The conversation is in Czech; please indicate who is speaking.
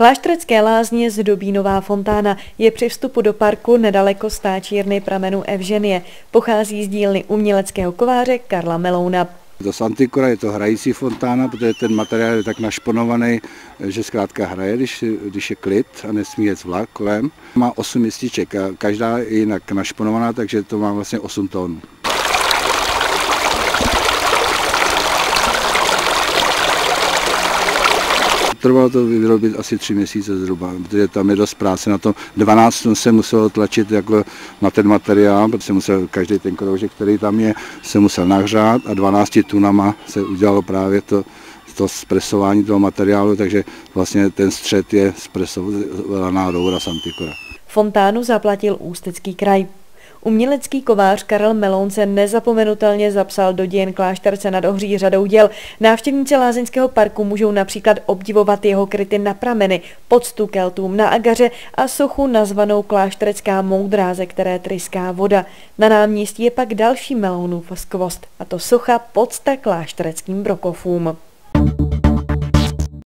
Speaker 1: Klášterecké lázně zdobí nová fontána. Je při vstupu do parku nedaleko stáčírny pramenu Evženie. Pochází z dílny uměleckého kováře Karla Melouna.
Speaker 2: To z Antikora je to hrající fontána, protože ten materiál je tak našponovaný, že zkrátka hraje, když je klid a nesmí jet vlak kolem. Má 8 mističek a každá je jinak našponovaná, takže to má vlastně 8 tón. Trvalo to vyrobit asi 3 měsíce zhruba, protože tam je dost práce na tom. 12 tun se muselo tlačit jako na ten materiál, protože musel každý ten kroužek, který tam je, se musel nahřát a 12 tunama se udělalo právě to zpresování toho materiálu, takže vlastně ten střed je zpresovaná roura z Antikora.
Speaker 1: Fontánu zaplatil Ústecký kraj. Umělecký kovář Karel Meloun se nezapomenutelně zapsal do dějin Klášterce nad Ohří řadou děl. Návštěvníci lázeňského parku můžou například obdivovat jeho kryty na prameny, poctu Keltům na Agaře a sochu nazvanou Klášterecká moudrá, ze které tryská voda. Na náměstí je pak další Melounův skvost, a to socha pocta kláštereckým brokofům.